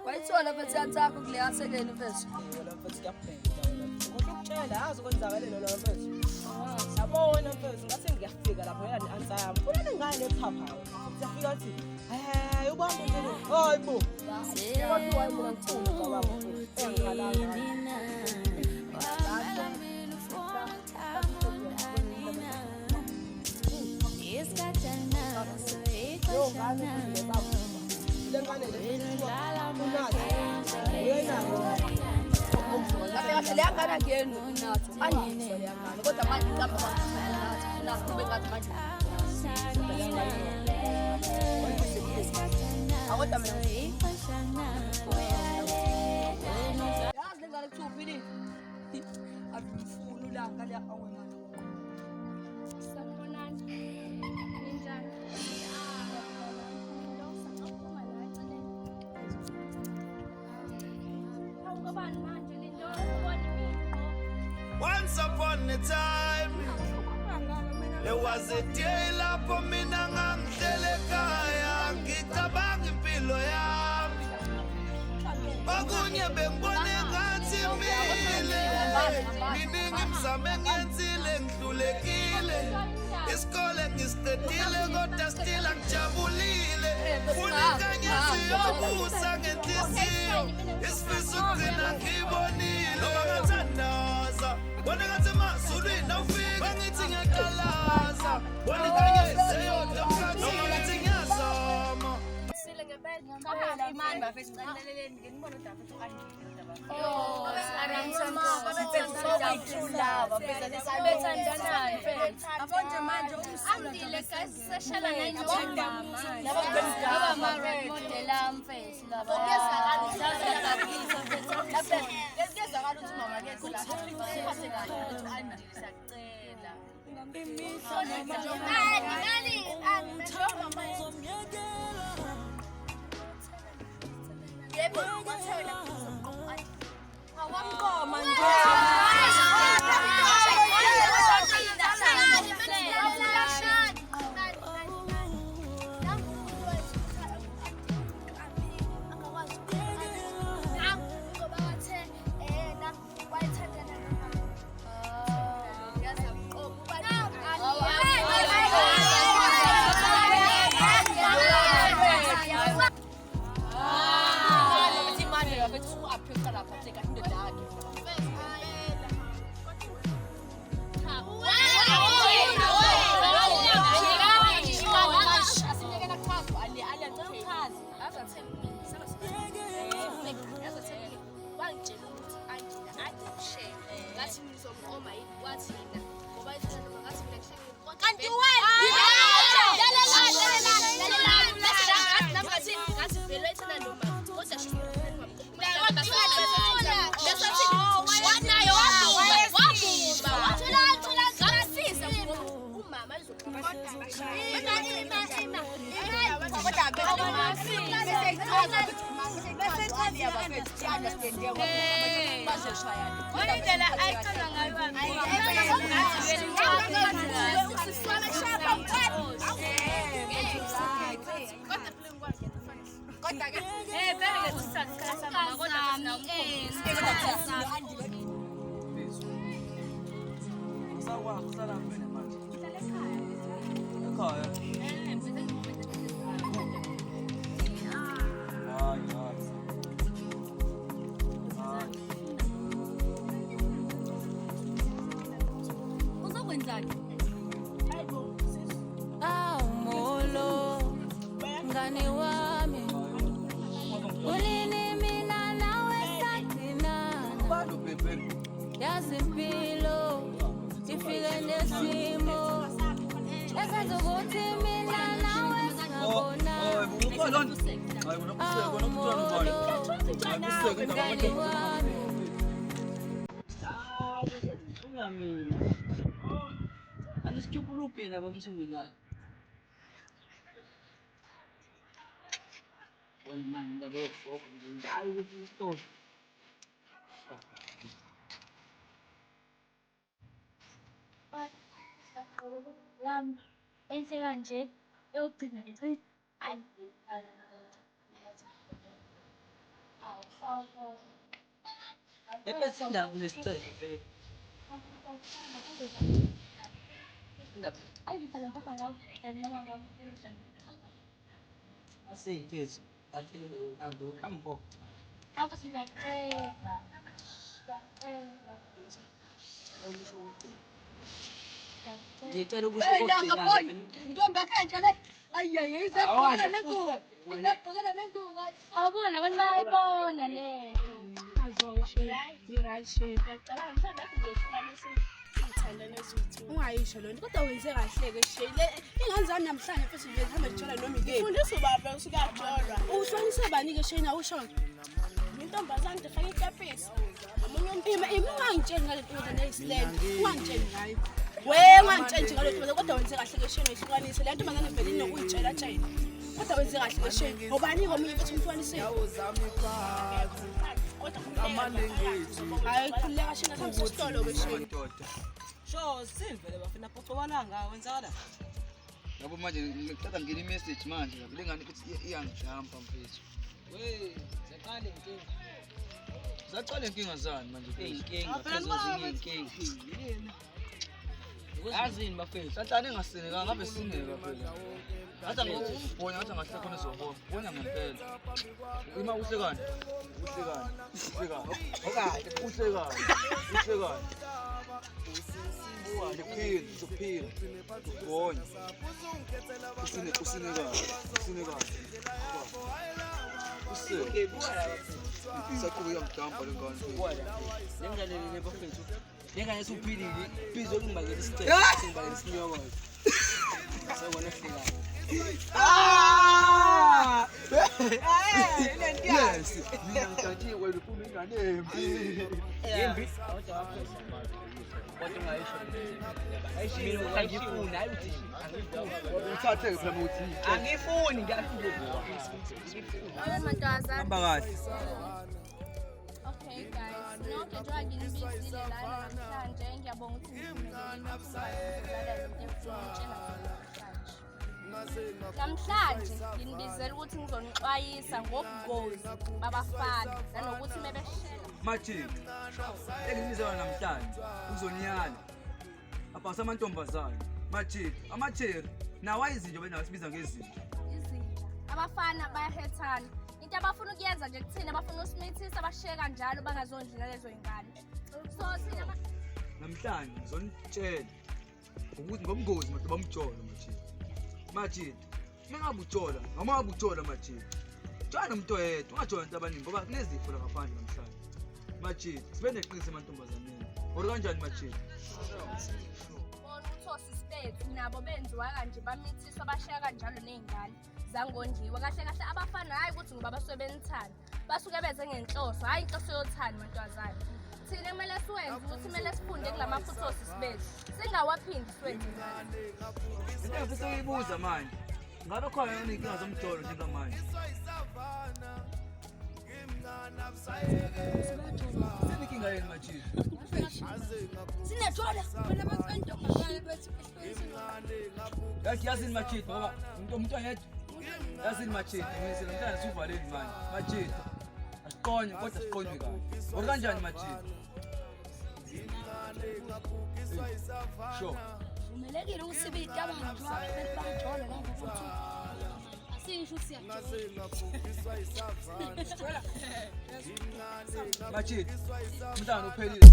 Wayithola mfethu yansakho kule yasekeni mfethu. Yona mfethu kuyabheka ngoba ukutshela yazi ukwenzakalelo la mfethu. Yabona mfethu ngathi ngiyafika lapho yana answer yami. Kulana ngane ephaphayo. Siyafika athi hey ubamba njalo. Hayibo. Wathi wayibona ngithula cabanga mfethu. Engikhalanga. Leyangane ngiyenu unathi andisho leyangane kodwa manje ngihamba nathi nathi kube ngathi manje akodwa mina yazi lengane kuthiwa uphilile akufuni ulanga liya awena sanibonani ninjani Once upon a time, there was a day lapho mina ngangihlele ekhaya ngicabanga impilo yami. Okunye bengibone ngathi mile, miningi imizamo ngiyenzile ngihlulekile. Isikole ngisiqedile kodwa still angijabulile. Funa inkanyezi yokusa ngenhliziyo, isifiso ukugcina ngibonile. Noma ngathandaza, bona ngathi emazulwini awufiki, bangithi ngiyaqalaza. Bona inkanyezi eyodwa mkhathi, noma ngathi ngiyazama. imani bafethu ngicaneleleni nginibona udafethu andile abonje manje andile guys seshala modela mfethu ensika nje eyogcina Ebesindawo nesicelo. Asiyithethu. Athi kambo. Ngicela ukuthi Ntombi akanje le. Ayiye izebona lengubo. Ngibona lengubo. Awubona abantu bayayibona le. Ungayisho lonto kodwa wenze kahle ke shele ingane zami namhlanje futhi nje hamba ngithola noma ikephi Fundisa ubaba usukajolwa. uhlonise bani ke shena ushona Intombazane efake ikepisi. ungangitsheli ngale nto neyisilend ungangitsheli ngayo we ungangitsheli nje ngale nto kodwa wenze kahle ke shena uyihlukanise le nto mangane vele inokuyitshela tshela kodwa wenze kahle ke shena ngobani komunye futhi umhlukanise hayi khuleka shena sisitolo ke shena Sho Silvele bafuna kucobana ngawe wenzakala. Yabo manje ngicela ngene i-message manje le ngane ithi iyangijampa mfethu. We, zaqale inkinga. Saqala inkinga zani manje mfethu? Inkinga phezulu inkinga. Yazini bafethu. Sahlane engasineka ngabe sineka phela. Ngathi ngibona ngathi ngahle khona sokho. Bona ngempela. Ima uhlekani? Uhlekani? Okade. Uhlekani? Uphila. Ubonye. Usineka. Okay, buya. Sakubuya mdampa lengane. Lengalelele bafethu. Lengane suphilile, bizo ngibakela isicelo, ngibakela isinyoko. Sawona hleka. Yes. Mina ngithathiwe ufuna ingane embi. Yembi. Kodwa ngayisho. Ayishilo ngifuna, hayi uthi Ngithathe phela uthi. angifuni ngiyafuna. Awe mantazana Hamba kahle. Okay guys, nonke njengoba nginibizile lana namhlanje ngiyabonga ukuthi namhlanje nginibizela ukuthi ngizonixwayisa ngobungozi babafana nanokuthi mebeshela Mathini. Engibizwa namhlanje uzonyala. Apha samantombazana. Mathini, amatheri nawa izinto bena sibiza ngezinto. izinto abafana bayahethana into abafuna ukuyenza nje kuthina abafuna usimithisa basheka njalo bangazondlula lezo ingane so thina Namhlanje ngizonitshela ukuthi ngomngozi manje bamjola Mathini. Mathini, mengabujola, noma abujola Mathini. Jana umuntu oyedwa, ungajola abantu abaningi ngoba kunezifo la ngaphandle namhlanje. Mathini, sibe neqiniso emantombazaneni. Ori kanjani Mathini? bona ukuthi osisiphethu nabo benziwa kanje bamithiswa bashaya kanjalo nezingane zangonjiwe kahle kahle abafana hayi ukuthi ngoba basuke benithanda basuke beze ngenhloso hayi inhloso yothanda mantwazana thina kumele siwenze ukuthi kumele sifunde kulamaphutha osisiphethu singawaphindi siwenze Into engifisa ukuyibuza manje. Ngabe khona yona inkinga zomjolo njengamanje? Seninkinga yini Mathini? sinethola bona basentombi bethi Yathi yazini Mathini ngoba umuntu oyedwa. Yazini Mathini, ngise nomntana sivaleni manje. Mathini. Asiqonye kodwa siqonywe kahle. Ori kanjani Mathini? Sure. umelekile ukuthi itabanga lwakhe bajole lapho futhi asisho siyajola Mathini. Umntana uphelile.